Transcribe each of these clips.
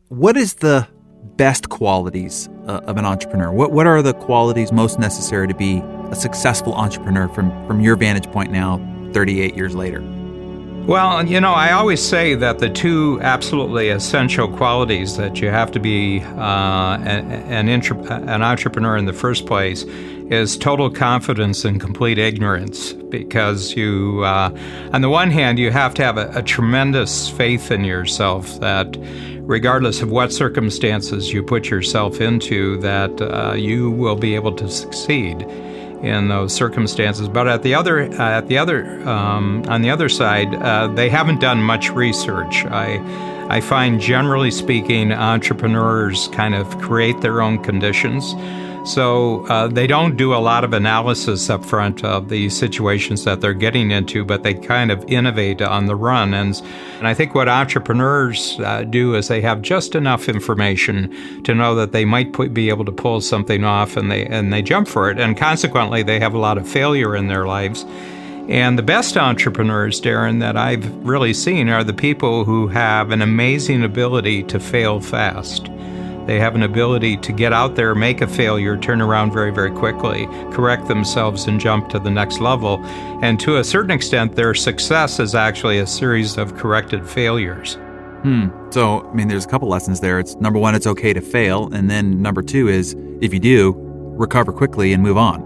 What is the best qualities of an entrepreneur? What are the qualities most necessary to be a successful entrepreneur from your vantage point now, 38 years later? Well, I always say that the two absolutely essential qualities that you have to be an entrepreneur in the first place is total confidence and complete ignorance, because you, on the one hand, you have to have a tremendous faith in yourself that regardless of what circumstances you put yourself into, that you will be able to succeed in those circumstances. But on the other side, they haven't done much research. I find, generally speaking, entrepreneurs kind of create their own conditions. So they don't do a lot of analysis up front of the situations that they're getting into, but they kind of innovate on the run. And I think what entrepreneurs do is they have just enough information to know that they might be able to pull something off, and they jump for it. And consequently, they have a lot of failure in their lives. And the best entrepreneurs, Darren, that I've really seen are the people who have an amazing ability to fail fast. They have an ability to get out there, make a failure, turn around very, very quickly, correct themselves, and jump to the next level. And to a certain extent, their success is actually a series of corrected failures. So, there's a couple lessons there. It's number one, it's okay to fail. And then number two is, if you do, recover quickly and move on.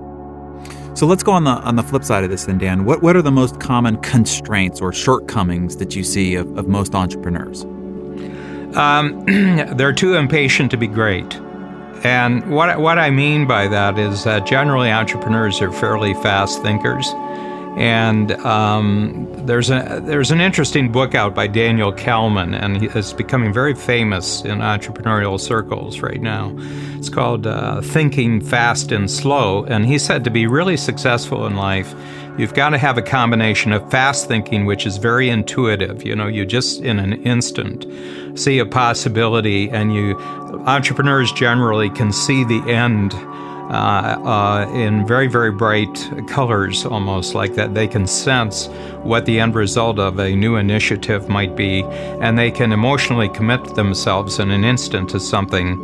So let's go on the flip side of this then, Dan. What are the most common constraints or shortcomings that you see of most entrepreneurs? They're too impatient to be great. And what I mean by that is that generally entrepreneurs are fairly fast thinkers. And there's an interesting book out by Daniel Kalman, and it's becoming very famous in entrepreneurial circles right now. It's called Thinking Fast and Slow. And he said to be really successful in life, you've got to have a combination of fast thinking, which is very intuitive. You just in an instant see a possibility, and entrepreneurs generally can see the end in very, very bright colors, almost like that. They can sense what the end result of a new initiative might be, and they can emotionally commit themselves in an instant to something.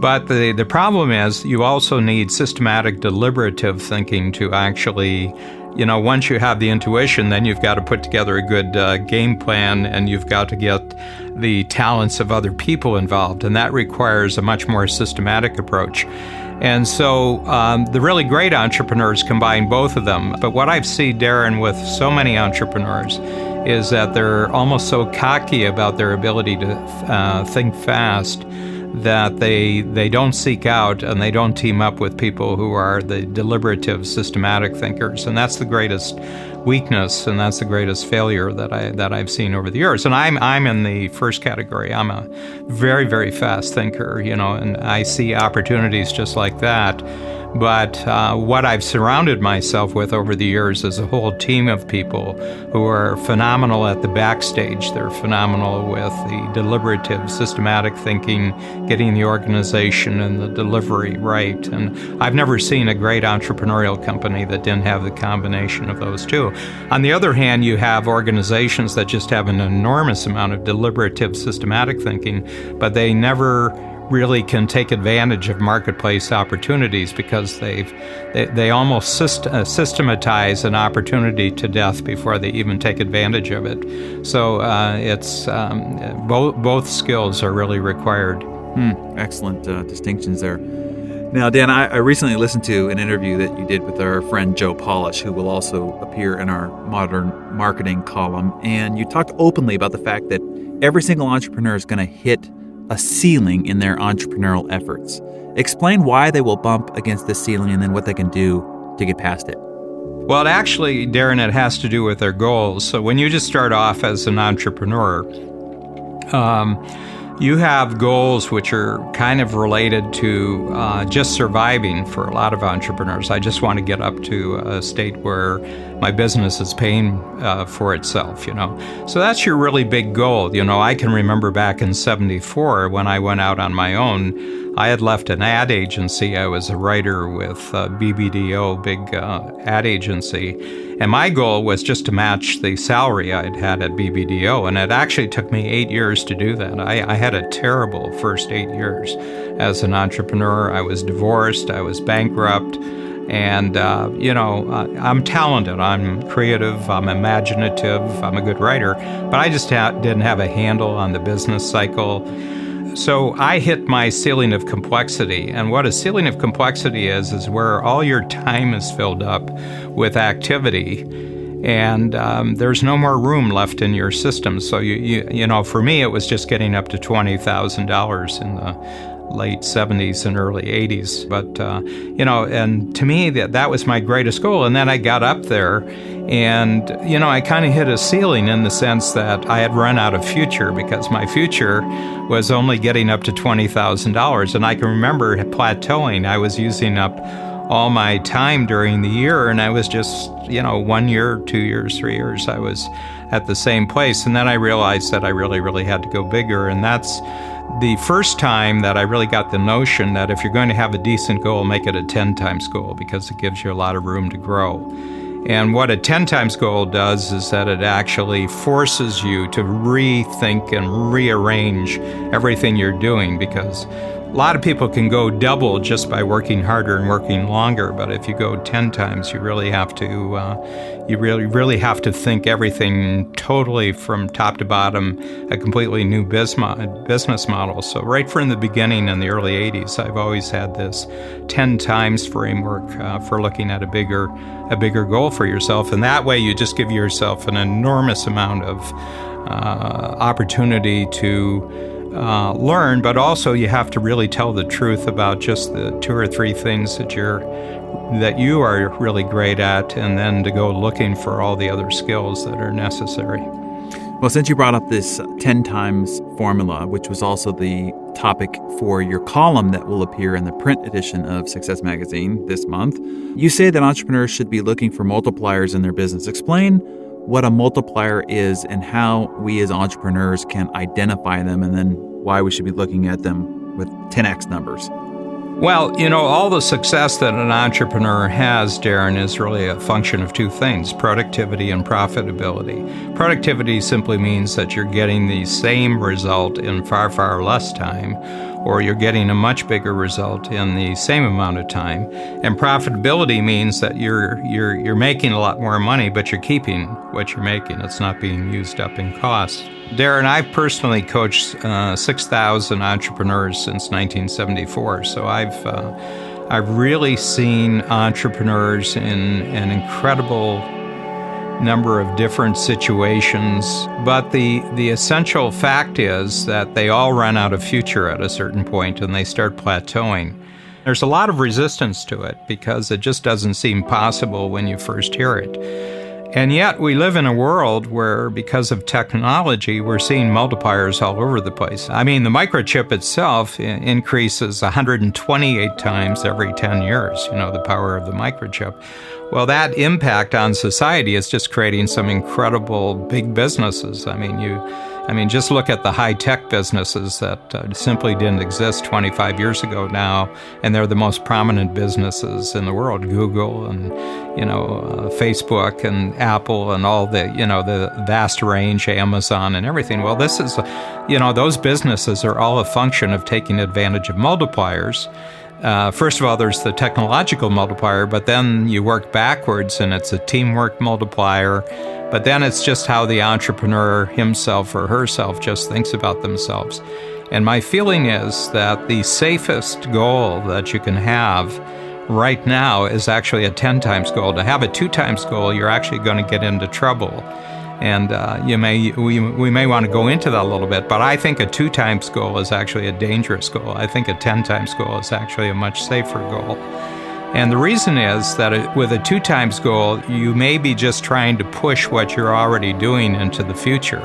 But the problem is you also need systematic, deliberative thinking to actually, once you have the intuition, then you've got to put together a good game plan, and you've got to get the talents of other people involved. And that requires a much more systematic approach. And so the really great entrepreneurs combine both of them. But what I've seen, Darren, with so many entrepreneurs is that they're almost so cocky about their ability to think fast that they don't seek out and they don't team up with people who are the deliberative, systematic thinkers. And that's the greatest weakness, and that's the greatest failure that I've seen over the years. And I'm in the first category. I'm a very, very fast thinker, and I see opportunities just like that. But what I've surrounded myself with over the years is a whole team of people who are phenomenal at the backstage. They're phenomenal with the deliberative, systematic thinking, getting the organization and the delivery right. And I've never seen a great entrepreneurial company that didn't have the combination of those two. On the other hand, you have organizations that just have an enormous amount of deliberative, systematic thinking, but they never really can take advantage of marketplace opportunities because they almost systematize an opportunity to death before they even take advantage of it. So it's both skills are really required. Excellent distinctions there. Now, Dan, I recently listened to an interview that you did with our friend Joe Polish, who will also appear in our Modern Marketing column, and you talked openly about the fact that every single entrepreneur is going to hit a ceiling in their entrepreneurial efforts. Explain why they will bump against the ceiling and then what they can do to get past it. Well, actually, Darren, it has to do with their goals. So when you just start off as an entrepreneur, you have goals which are kind of related to just surviving for a lot of entrepreneurs. I just want to get up to a state where my business is paying for itself, So that's your really big goal. I can remember back in 74 when I went out on my own, I had left an ad agency. I was a writer with BBDO, big ad agency. And my goal was just to match the salary I'd had at BBDO. And it actually took me 8 years to do that. I had a terrible first 8 years as an entrepreneur. I was divorced. I was bankrupt. And, I'm talented. I'm creative. I'm imaginative. I'm a good writer. But I just didn't have a handle on the business cycle. So I hit my ceiling of complexity. And what a ceiling of complexity is where all your time is filled up with activity. And there's no more room left in your system. So, for me, it was just getting up to $20,000 in the late 70s and early 80s. But, and to me, that was my greatest goal. And then I got up there and, I kind of hit a ceiling in the sense that I had run out of future because my future was only getting up to $20,000. And I can remember plateauing. I was using up all my time during the year, and I was just, 1 year, 2 years, 3 years, I was at the same place. And then I realized that I really, really had to go bigger. And that's the first time that I really got the notion that if you're going to have a decent goal, make it a 10 times goal because it gives you a lot of room to grow. And what a 10 times goal does is that it actually forces you to rethink and rearrange everything you're doing, because a lot of people can go double just by working harder and working longer, but if you go 10 times, you really have to think everything totally from top to bottom, a completely new business model. So right from the beginning in the early 80s, I've always had this 10 times framework for looking at a bigger goal for yourself, and that way you just give yourself an enormous amount of opportunity to learn, but also you have to really tell the truth about just the 2 or 3 things that you are really great at, and then to go looking for all the other skills that are necessary. Well, since you brought up this 10 times formula, which was also the topic for your column that will appear in the print edition of Success Magazine this month, you say that entrepreneurs should be looking for multipliers in their business. Explain what a multiplier is and how we as entrepreneurs can identify them, and then why we should be looking at them with 10x numbers. Well, all the success that an entrepreneur has, Darren, is really a function of 2 things, productivity and profitability. Productivity simply means that you're getting the same result in far, far less time, or you're getting a much bigger result in the same amount of time. And profitability means that you're making a lot more money, but you're keeping what you're making. It's not being used up in costs. Darren, I've personally coached 6,000 entrepreneurs since 1974, so I've really seen entrepreneurs in an incredible number of different situations, but the essential fact is that they all run out of future at a certain point and they start plateauing. There's a lot of resistance to it because it just doesn't seem possible when you first hear it. And yet we live in a world where, because of technology, we're seeing multipliers all over the place. I mean, the microchip itself increases 128 times every 10 years, the power of the microchip. Well, that impact on society is just creating some incredible big businesses. I mean, just look at the high-tech businesses that simply didn't exist 25 years ago now, and they're the most prominent businesses in the world. Google and, Facebook and Apple and all the vast range, Amazon and everything. Well, this is, those businesses are all a function of taking advantage of multipliers. First of all, there's the technological multiplier, but then you work backwards and it's a teamwork multiplier. But then it's just how the entrepreneur himself or herself just thinks about themselves. And my feeling is that the safest goal that you can have right now is actually a 10 times goal. To have a 2 times goal, you're actually going to get into trouble. And we may want to go into that a little bit, but I think a 2 times goal is actually a dangerous goal. I think a 10 times goal is actually a much safer goal. And the reason is that with a 2 times goal, you may be just trying to push what you're already doing into the future.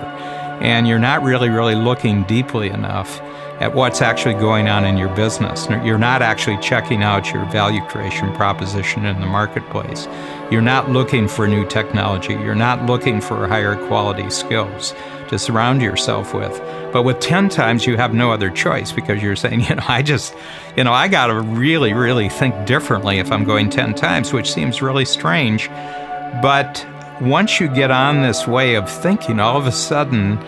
and you're not really looking deeply enough at what's actually going on in your business. You're not actually checking out your value creation proposition in the marketplace. You're not looking for new technology. You're not looking for higher quality skills to surround yourself with. But with 10 times, you have no other choice, because you're saying, I got to really think differently if I'm going 10 times, which seems really strange. But once you get on this way of thinking, all of a sudden,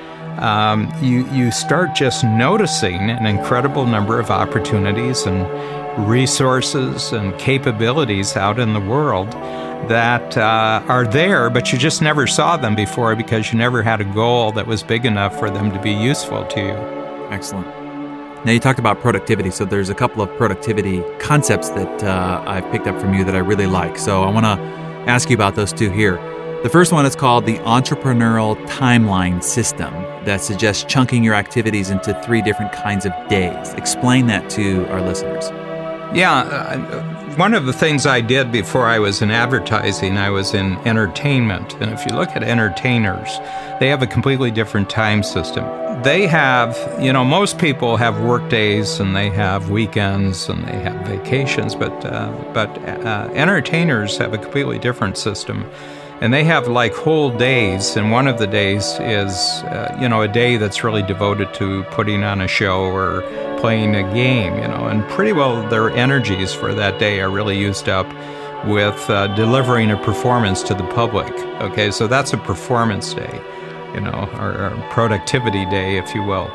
you start just noticing an incredible number of opportunities and resources and capabilities out in the world that are there, but you just never saw them before because you never had a goal that was big enough for them to be useful to you. Excellent. Now, you talked about productivity, so there's a couple of productivity concepts that I've picked up from you that I really like. So I want to ask you about those two here. The first one is called the Entrepreneurial Timeline System that suggests chunking your activities into 3 different kinds of days. Explain that to our listeners. Yeah, one of the things I did before I was in advertising, I was in entertainment. And if you look at entertainers, they have a completely different time system. They have, most people have work days and they have weekends and they have vacations, but entertainers have a completely different system. And they have like whole days, and one of the days is, a day that's really devoted to putting on a show or playing a game, and pretty well their energies for that day are really used up with delivering a performance to the public. Okay, so that's a performance day, or a productivity day, if you will.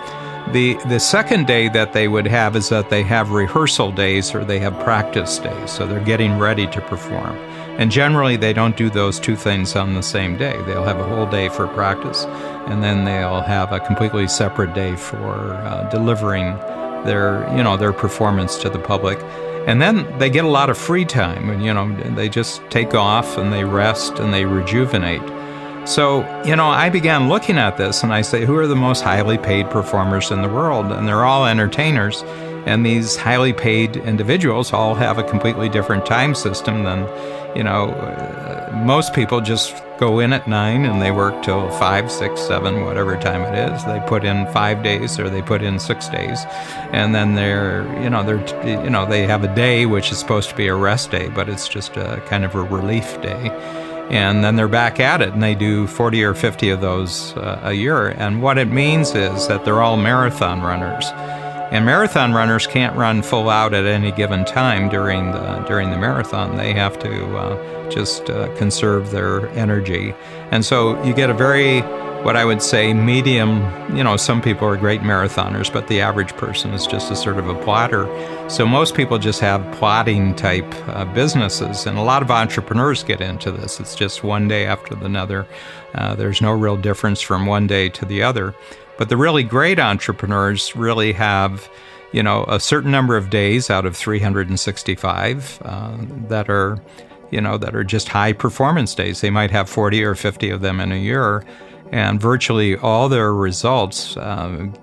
The second day that they would have is that they have rehearsal days or they have practice days, so they're getting ready to perform. And generally, they don't do those two things on the same day. They'll have a whole day for practice, and then they'll have a completely separate day for delivering their performance to the public. And then they get a lot of free time, and they just take off and they rest and they rejuvenate. So, I began looking at this and I say, who are the most highly paid performers in the world? And they're all entertainers. And these highly paid individuals all have a completely different time system than, most people just go in at 9 and they work till 5, 6, 7, whatever time it is. They put in 5 days or they put in 6 days. And then they have a day which is supposed to be a rest day, but it's just a kind of a relief day. And then they're back at it, and they do 40 or 50 of those a year. And what it means is that they're all marathon runners. And marathon runners can't run full out at any given time during the marathon. They have to just conserve their energy. And so you get a very, what I would say, medium, some people are great marathoners, but the average person is just a sort of a plotter. So most people just have plotting type businesses, and a lot of entrepreneurs get into this. It's just one day after another. There's no real difference from one day to the other. But the really great entrepreneurs really have, a certain number of days out of 365 that are just high performance days. They might have 40 or 50 of them in a year, and virtually all their results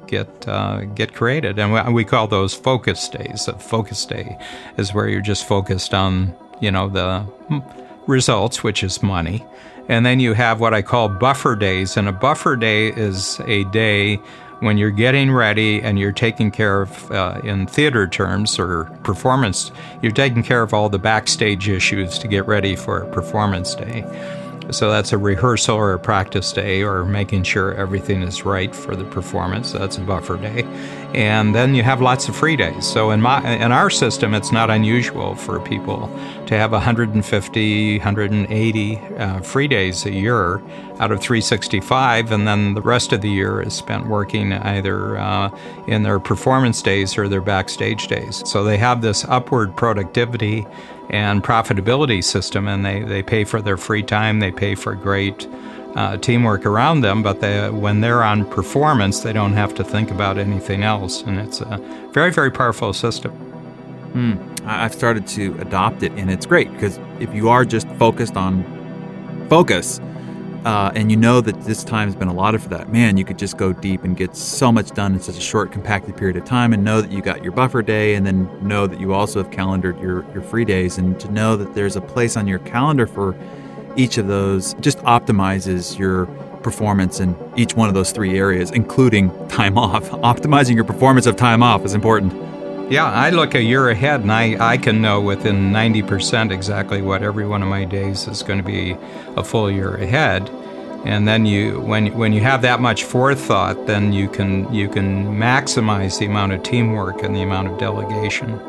get created. And we call those focus days. A focus day is where you're just focused on, the results, which is money. And then you have what I call buffer days. And a buffer day is a day when you're getting ready and you're taking care of, in theater terms or performance, you're taking care of all the backstage issues to get ready for a performance day. So that's a rehearsal or a practice day, or making sure everything is right for the performance. That's a buffer day. And then you have lots of free days. So in our system, it's not unusual for people to have 150, 180 free days a year out of 365, and then the rest of the year is spent working either in their performance days or their backstage days. So they have this upward productivity and profitability system, and they pay for their free time, they pay for great teamwork around them, but when they're on performance, they don't have to think about anything else, and it's a very, very powerful system. I've started to adopt it, and it's great, because if you are just focused on focus, and you know that this time has been allotted for that, man, you could just go deep and get so much done in such a short, compacted period of time, and know that you got your buffer day, and then know that you also have calendared your free days, and to know that there's a place on your calendar for each of those just optimizes your performance in each one of those three areas, including time off. Optimizing your performance of time off is important. Yeah, I look a year ahead, and I can know within 90% exactly what every one of my days is going to be a full year ahead. And then when you have that much forethought, then you can maximize the amount of teamwork and the amount of delegation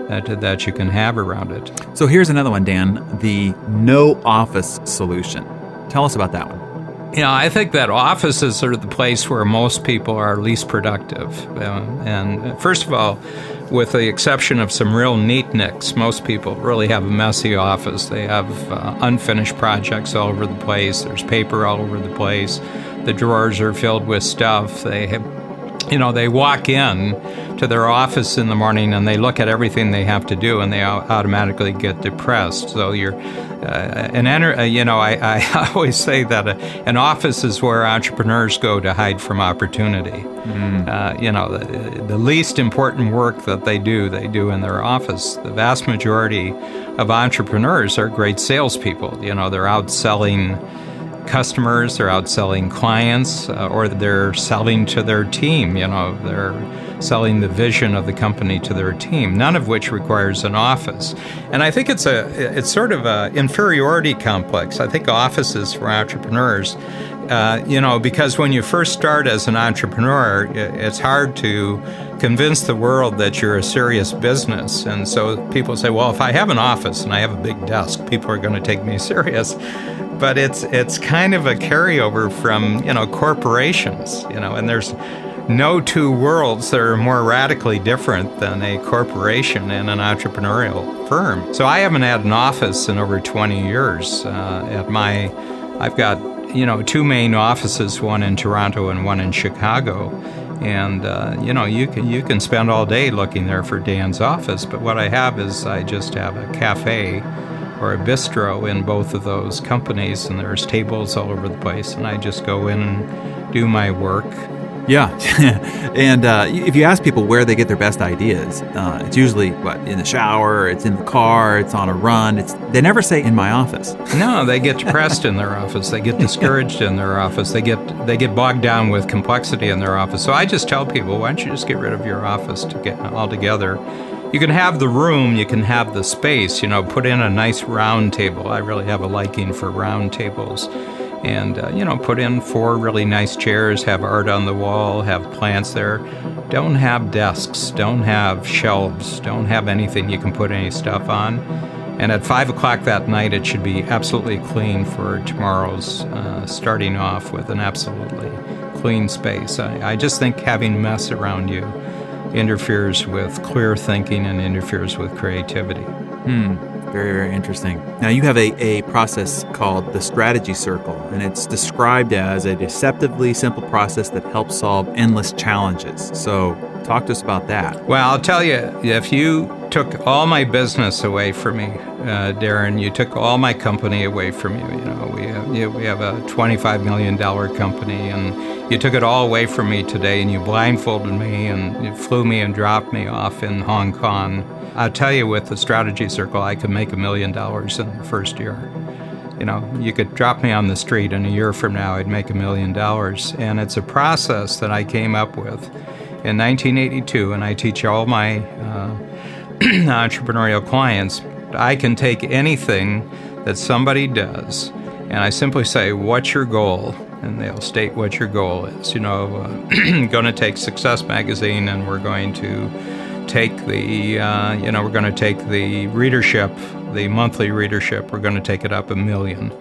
that you can have around it. So here's another one, Dan, the no office solution. Tell us about that one. I think that offices are the place where most people are least productive. And first of all, with the exception of some real neatniks, most people really have a messy office. They have unfinished projects all over the place. There's paper all over the place. The drawers are filled with stuff. They walk in to their office in the morning and they look at everything they have to do and they automatically get depressed. So I always say that an office is where entrepreneurs go to hide from opportunity. The least important work that they do in their office. The vast majority of entrepreneurs are great salespeople. They're out selling customers, they're out selling clients, or they're selling to their team. They're selling the vision of the company to their team, none of which requires an office. And I think it's sort of an inferiority complex. I think offices for entrepreneurs, because when you first start as an entrepreneur, it's hard to convince the world that you're a serious business. And so people say, well, if I have an office and I have a big desk, people are going to take me serious. But it's kind of a carryover from, corporations, and there's no two worlds that are more radically different than a corporation and an entrepreneurial firm. So I haven't had an office in over 20 years. I've got, two main offices, one in Toronto and one in Chicago. And, you can spend all day looking there for Dan's office. But what I have is I just have a cafe or a bistro in both of those companies, and there's tables all over the place, and I just go in and do my work. Yeah, and if you ask people where they get their best ideas, it's usually, in the shower, it's in the car, it's on a run. They never say in my office. No, they get depressed in their office. They get discouraged in their office. They get bogged down with complexity in their office. So I just tell people, why don't you just get rid of your office altogether? You can have the room, you can have the space, put in a nice round table. I really have a liking for round tables. And, put in 4 really nice chairs, have art on the wall, have plants there. Don't have desks, don't have shelves, don't have anything you can put any stuff on. And at 5 o'clock that night, it should be absolutely clean for tomorrow's starting off with an absolutely clean space. I just think having mess around you interferes with clear thinking and interferes with creativity. Very, very interesting. Now, you have a process called the strategy circle, and it's described as a deceptively simple process that helps solve endless challenges. So talk to us about that. Well, I'll tell you, if you took all my business away from me, Darren, you took all my company away from you. We have a $25 million company, and you took it all away from me today, and you blindfolded me, and you flew me and dropped me off in Hong Kong. I'll tell you, with the strategy circle, I could make $1 million in the first year. You could drop me on the street, and a year from now, I'd make $1 million. And it's a process that I came up with in 1982, and I teach all my entrepreneurial clients. I can take anything that somebody does, and I simply say, what's your goal? And they'll state what your goal is. Going to take Success Magazine, and we're going to take the readership, the monthly readership, we're going to take it up 1 million.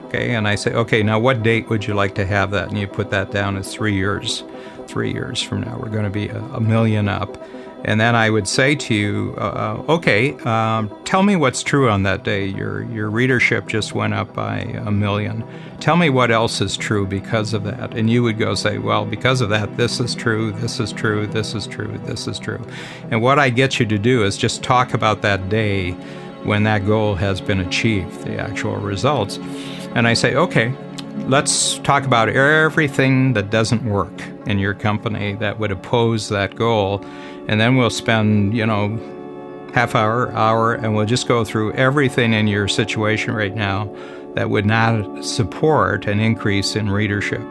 Okay, and I say, okay, now what date would you like to have that? And you put that down as 3 years. 3 years from now, we're going to be 1 million up. And then I would say to you, tell me what's true on that day. Your readership just went up by 1 million. Tell me what else is true because of that. And you would go say, well, because of that, this is true, this is true, this is true, this is true. And what I get you to do is just talk about that day when that goal has been achieved, the actual results. And I say, okay, let's talk about everything that doesn't work in your company that would oppose that goal. And then we'll spend, half hour, and we'll just go through everything in your situation right now that would not support an increase in readership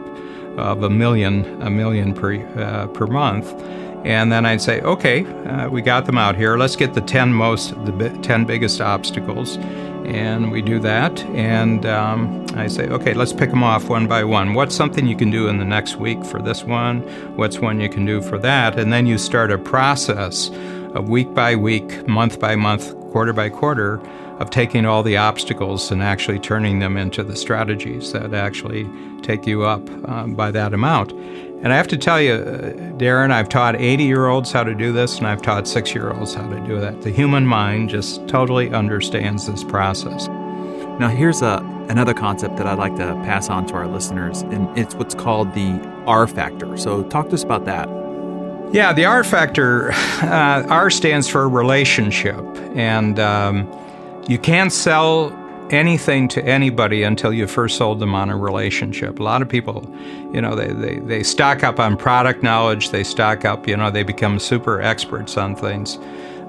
of a million per month. And then I'd say, okay, we got them out here. Let's get the 10 biggest obstacles. And we do that. And I say, okay, let's pick them off one by one. What's something you can do in the next week for this one? What's one you can do for that? And then you start a process of week by week, month by month, quarter by quarter, of taking all the obstacles and actually turning them into the strategies that actually take you up by that amount. And I have to tell you, Darren, I've taught 80-year-olds how to do this, and I've taught 6-year-olds how to do that. The human mind just totally understands this process. Now, here's another concept that I'd like to pass on to our listeners, and it's what's called the R factor. So talk to us about that. Yeah, the R factor, R stands for relationship, and you can't sell anything to anybody until you first sold them on a relationship. A lot of people, they stock up on product knowledge, they stock up, they become super experts on things,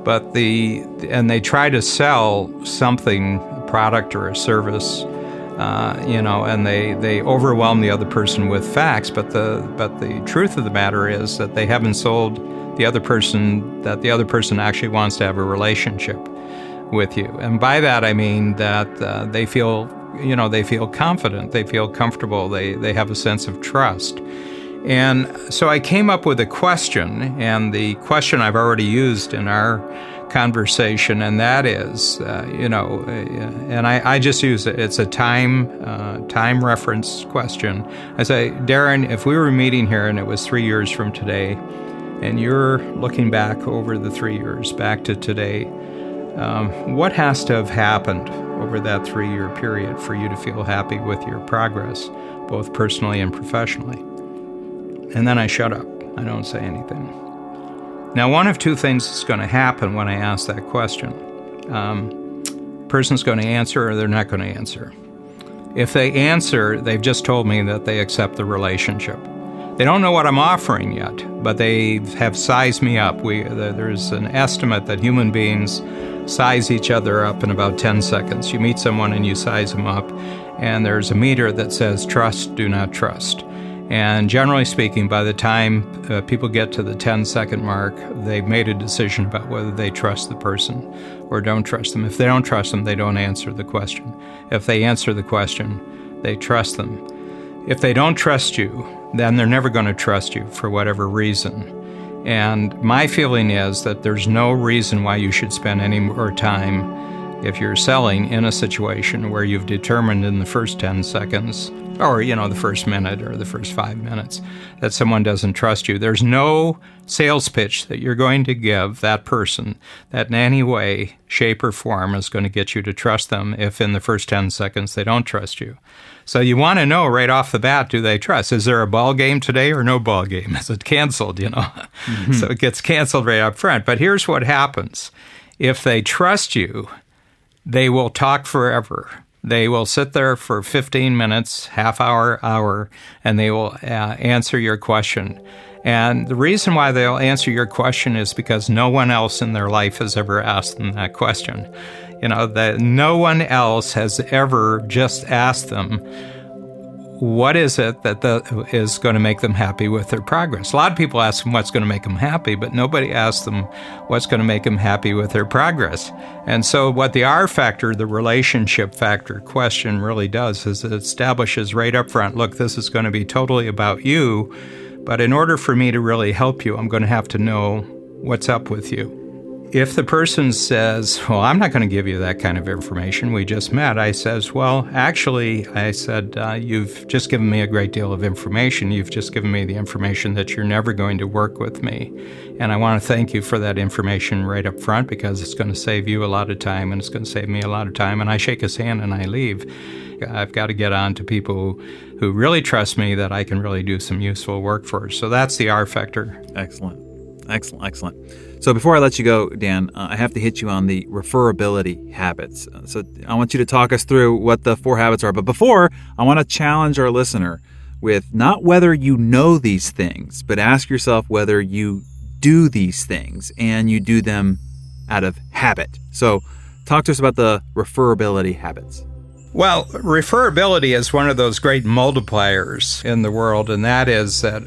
and they try to sell something, a product or a service, and they overwhelm the other person with facts, but the truth of the matter is that they haven't sold the other person that the other person actually wants to have a relationship with you. And by that I mean that they feel confident, they feel comfortable, they have a sense of trust. And so I came up with a question, and the question I've already used in our conversation, and that is, and I just use it. It's a time reference question. I say, Darren, if we were meeting here and it was 3 years from today, and you're looking back over the 3 years, back to today, what has to have happened over that 3-year period for you to feel happy with your progress, both personally and professionally? And then I shut up. I don't say anything. Now, one of two things is going to happen when I ask that question. Person's going to answer or they're not going to answer. If they answer, they've just told me that they accept the relationship. They don't know what I'm offering yet, but they have sized me up. There's an estimate that human beings size each other up in about 10 seconds. You meet someone and you size them up, and there's a meter that says trust, do not trust. And generally speaking, by the time people get to the 10-second mark, they've made a decision about whether they trust the person or don't trust them. If they don't trust them, they don't answer the question. If they answer the question, they trust them. If they don't trust you, then they're never going to trust you for whatever reason. And my feeling is that there's no reason why you should spend any more time if you're selling in a situation where you've determined in the first 10 seconds or, the first minute or the first 5 minutes that someone doesn't trust you. There's no sales pitch that you're going to give that person that in any way, shape, or form is going to get you to trust them if in the first 10 seconds they don't trust you. So you want to know right off the bat, do they trust? Is there a ball game today or no ball game? Is it canceled, Mm-hmm. So it gets canceled right up front. But here's what happens. If they trust you, they will talk forever. They will sit there for 15 minutes, half hour, and they will answer your question. And the reason why they'll answer your question is because no one else in their life has ever asked them that question. That no one else has ever just asked them, what is it that is going to make them happy with their progress? A lot of people ask them what's going to make them happy, but nobody asks them what's going to make them happy with their progress. And so what the R factor, the relationship factor question really does is it establishes right up front, look, this is going to be totally about you, but in order for me to really help you, I'm going to have to know what's up with you. If the person says, well, I'm not going to give you that kind of information, we just met, I says, well, actually, I said, you've just given me a great deal of information. You've just given me the information that you're never going to work with me. And I want to thank you for that information right up front because it's going to save you a lot of time and it's going to save me a lot of time. And I shake his hand and I leave. I've got to get on to people who really trust me that I can really do some useful work for. So that's the R factor. Excellent. So before I let you go, Dan, I have to hit you on the referability habits. So I want you to talk us through what the 4 habits are. But before, I want to challenge our listener with not whether you know these things, but ask yourself whether you do these things and you do them out of habit. So talk to us about the referability habits. Well, referability is one of those great multipliers in the world, and that is that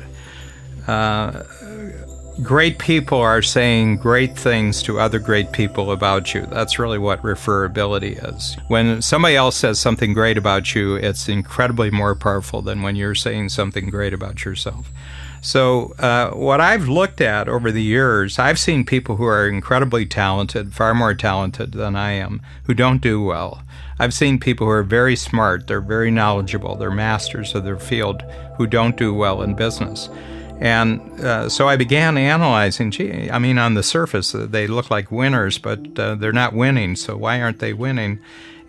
great people are saying great things to other great people about you. That's really what referability is. When somebody else says something great about you, it's incredibly more powerful than when you're saying something great about yourself. So what I've looked at over the years, I've seen people who are incredibly talented, far more talented than I am, who don't do well. I've seen people who are very smart, they're very knowledgeable, they're masters of their field, who don't do well in business. And so I began analyzing, on the surface, they look like winners, but they're not winning, so why aren't they winning?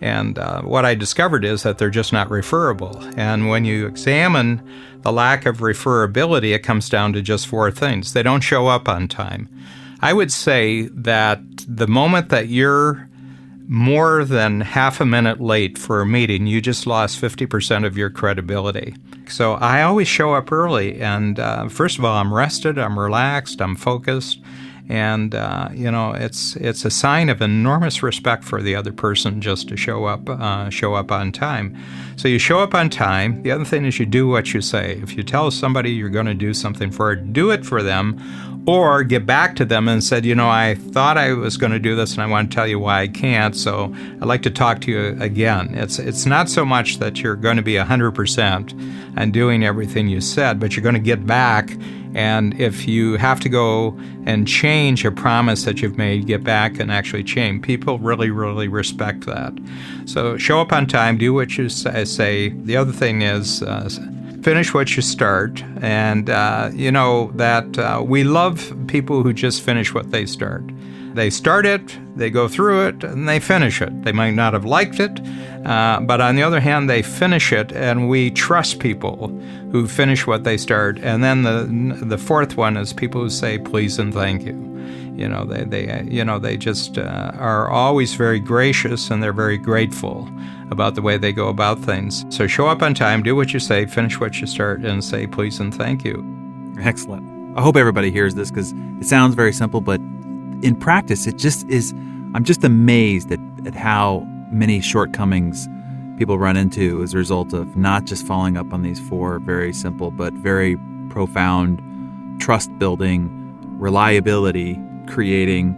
And what I discovered is that they're just not referable. And when you examine the lack of referability, it comes down to just 4 things. They don't show up on time. I would say that the moment that you're more than half a minute late for a meeting, you just lost 50% of your credibility. So I always show up early, and first of all, I'm rested, I'm relaxed, I'm focused, and it's a sign of enormous respect for the other person just to show up on time. So you show up on time. The other thing is you do what you say. If you tell somebody you're going to do something for it, do it for them. Or get back to them and said, I thought I was going to do this and I want to tell you why I can't, so I'd like to talk to you again. It's not so much that you're going to be 100% and doing everything you said, but you're going to get back, and if you have to go and change a promise that you've made, get back and actually change. People really, really respect that. So show up on time, do what you say. The other thing is finish what you start, and we love people who just finish what they start. They start it, they go through it, and they finish it. They might not have liked it, but on the other hand, they finish it, and we trust people who finish what they start. And then the fourth one is people who say please and thank you. They just are always very gracious, and they're very grateful about the way they go about things. So show up on time, do what you say, finish what you start, and say please and thank you. Excellent. I hope everybody hears this, because it sounds very simple, but in practice, it just is. I'm just amazed at how many shortcomings people run into as a result of not just following up on these 4 very simple but very profound trust-building, reliability creating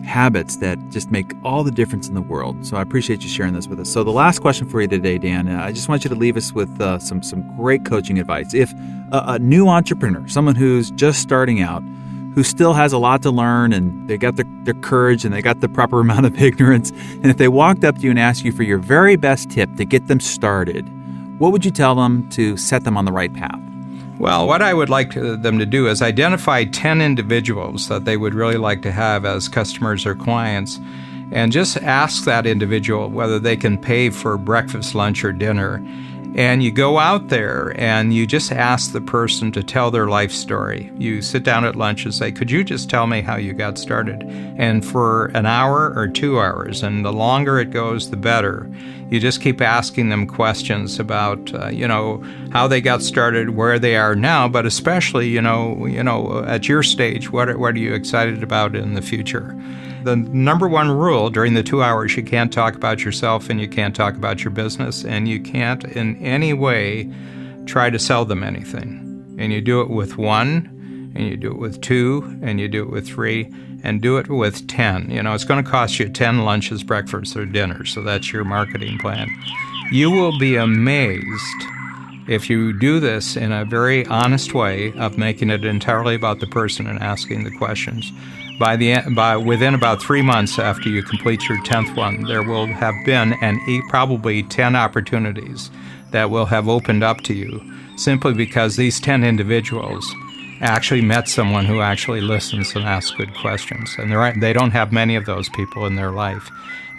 habits that just make all the difference in the world. So I appreciate you sharing this with us. So the last question for you today, Dan, I just want you to leave us with some great coaching advice. If a new entrepreneur, someone who's just starting out, who still has a lot to learn, and they got their courage and they got the proper amount of ignorance, and if they walked up to you and asked you for your very best tip to get them started, what would you tell them to set them on the right path? Well, what I would like them to do is identify 10 individuals that they would really like to have as customers or clients, and just ask that individual whether they can pay for breakfast, lunch, or dinner. And you go out there and you just ask the person to tell their life story. You sit down at lunch and say, could you just tell me how you got started? And for an hour or 2 hours, and the longer it goes, the better. You just keep asking them questions about, how they got started, where they are now, but especially, at your stage, what are you excited about in the future? The number one rule during the 2 hours, you can't talk about yourself, and you can't talk about your business, and you can't in any way try to sell them anything. And you do it with 1, and you do it with 2, and you do it with 3, and do it with 10. It's going to cost you 10 lunches, breakfasts, or dinners, so that's your marketing plan. You will be amazed if you do this in a very honest way of making it entirely about the person and asking the questions. Within about 3 months after you complete your 10th one, there will have been probably 10 opportunities that will have opened up to you, simply because these 10 individuals actually met someone who actually listens and asks good questions. And they don't have many of those people in their life.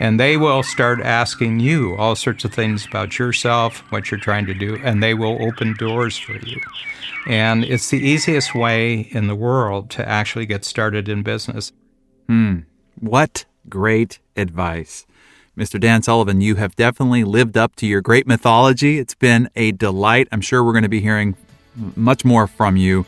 And they will start asking you all sorts of things about yourself, what you're trying to do, and they will open doors for you. And it's the easiest way in the world to actually get started in business. What great advice. Mr. Dan Sullivan, you have definitely lived up to your great mythology. It's been a delight. I'm sure we're going to be hearing much more from you